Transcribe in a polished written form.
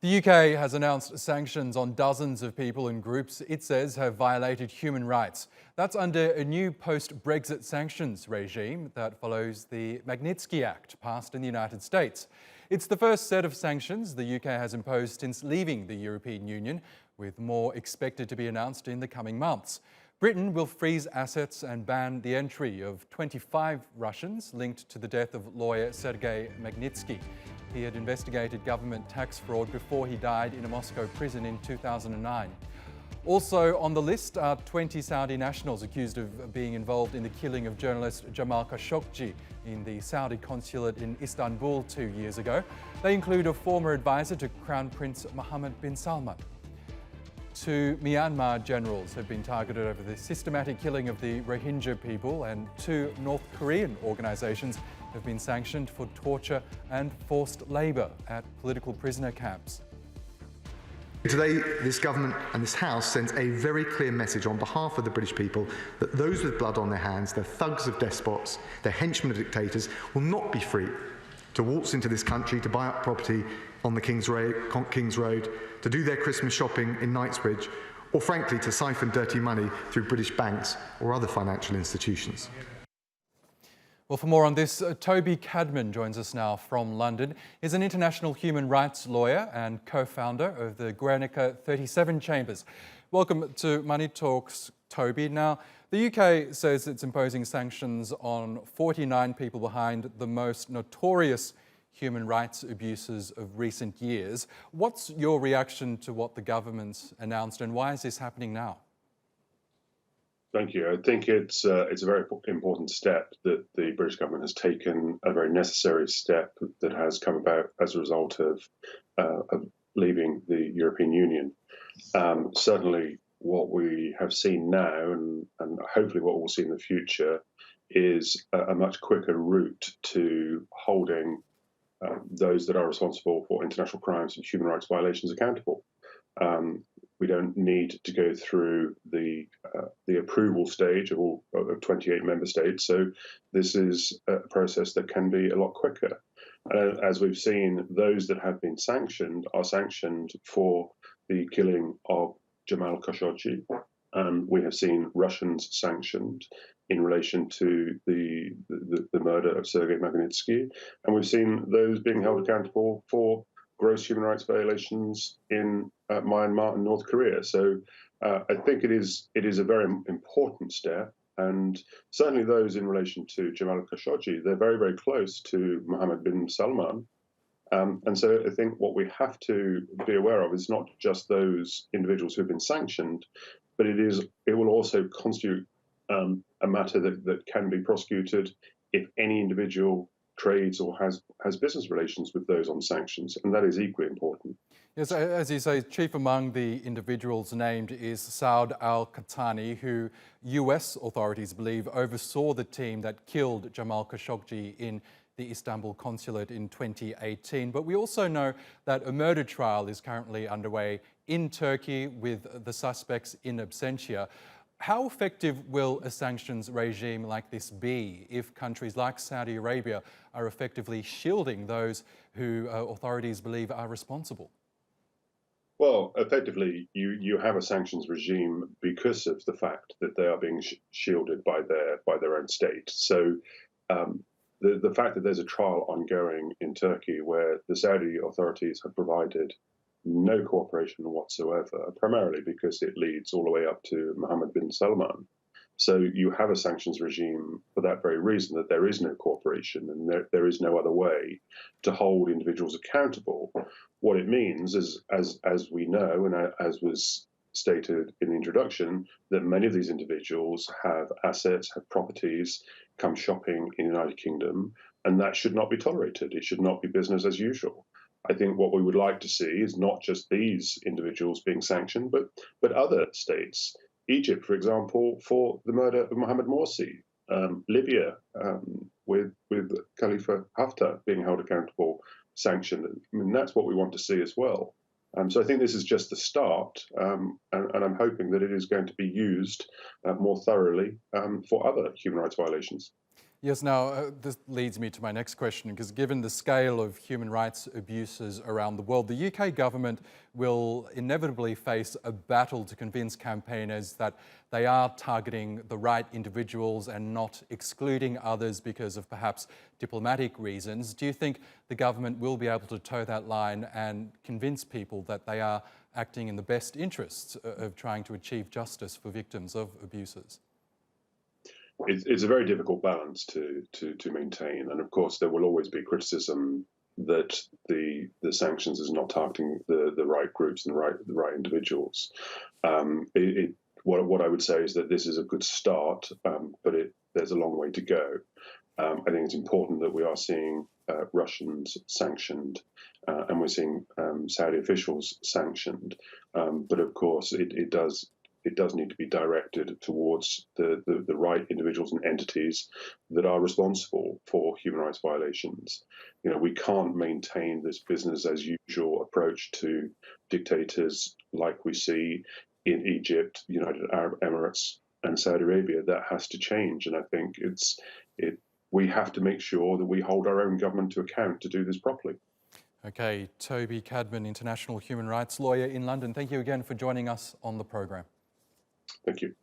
The UK has announced sanctions on dozens of people and groups it says have violated human rights. That's under a new post-Brexit sanctions regime that follows the Magnitsky Act passed in the United States. It's the first set of sanctions the UK has imposed since leaving the European Union, with more expected to be announced in the coming months. Britain will freeze assets and ban the entry of 25 Russians linked to the death of lawyer Sergei Magnitsky. He had investigated government tax fraud before he died in a Moscow prison in 2009. Also on the list are 20 Saudi nationals accused of being involved in the killing of journalist Jamal Khashoggi in the Saudi consulate in Istanbul 2 years ago. They include a former advisor to Crown Prince Mohammed bin Salman. 2 Myanmar generals have been targeted over the systematic killing of the Rohingya people, and 2 North Korean organisations have been sanctioned for torture and forced labour at political prisoner camps. Today, this government and this House sends a very clear message on behalf of the British people that those with blood on their hands, the thugs of despots, the henchmen of dictators, will not be free to waltz into this country, to buy up property on the King's Road, to do their Christmas shopping in Knightsbridge, or frankly to siphon dirty money through British banks or other financial institutions. Well, for more on this, Toby Cadman joins us now from London. He's an international human rights lawyer and co-founder of the Guernica 37 Chambers. Welcome to Money Talks, Toby. Now, the UK says it's imposing sanctions on 49 people behind the most notorious human rights abuses of recent years. What's your reaction to what the government's announced, and why is this happening now? Thank you. I think it's a very important step that the British government has taken, a very necessary step that has come about as a result of leaving the European Union. Certainly what we have seen now, and hopefully what we'll see in the future, is a much quicker route to holding those that are responsible for international crimes and human rights violations accountable. We don't need to go through the approval stage of 28 member states, so this is a process that can be a lot quicker. As we've seen, those that have been sanctioned are sanctioned for the killing of Jamal Khashoggi. We have seen Russians sanctioned in relation to the murder of Sergei Magnitsky, and we've seen those being held accountable for gross human rights violations in Myanmar and North Korea. So I think it is a very important step, and certainly those in relation to Jamal Khashoggi, they're very, very close to Mohammed bin Salman. And so I think what we have to be aware of is not just those individuals who have been sanctioned, but it will also constitute a matter that can be prosecuted if any individual trades or has business relations with those on sanctions, and that is equally important. Yes, as you say, chief among the individuals named is Saud al-Qahtani, who US authorities believe oversaw the team that killed Jamal Khashoggi in the Istanbul consulate in 2018. But we also know that a murder trial is currently underway in Turkey with the suspects in absentia. How effective will a sanctions regime like this be if countries like Saudi Arabia are effectively shielding those who authorities believe are responsible? Well, effectively, you have a sanctions regime because of the fact that they are being shielded by their own state. So the fact that there's a trial ongoing in Turkey where the Saudi authorities have provided no cooperation whatsoever, primarily because it leads all the way up to Mohammed bin Salman. So you have a sanctions regime for that very reason, that there is no cooperation and there is no other way to hold individuals accountable. What it means is, as we know, and as was stated in the introduction, that many of these individuals have assets, have properties, come shopping in the United Kingdom, and that should not be tolerated. It should not be business as usual. I think what we would like to see is not just these individuals being sanctioned, but other states. Egypt, for example, for the murder of Mohamed Morsi. Libya, with Khalifa Haftar being held accountable, sanctioned. I mean, that's what we want to see as well. So I think this is just the start, and I'm hoping that it is going to be used more thoroughly for other human rights violations. Yes, now this leads me to my next question, because given the scale of human rights abuses around the world, the UK government will inevitably face a battle to convince campaigners that they are targeting the right individuals and not excluding others because of perhaps diplomatic reasons. Do you think the government will be able to toe that line and convince people that they are acting in the best interests of trying to achieve justice for victims of abuses? It's a very difficult balance to maintain, and of course there will always be criticism that the sanctions is not targeting the right groups and the right individuals. What I would say is that this is a good start, but there's a long way to go. I think it's important that we are seeing Russians sanctioned, and we're seeing Saudi officials sanctioned, but of course it does need to be directed towards the right individuals and entities that are responsible for human rights violations. We can't maintain this business as usual approach to dictators like we see in Egypt, United Arab Emirates, and Saudi Arabia. That has to change, and I think we have to make sure that we hold our own government to account to do this properly. Okay, Toby Cadman, international human rights lawyer in London. Thank you again for joining us on the program. Thank you.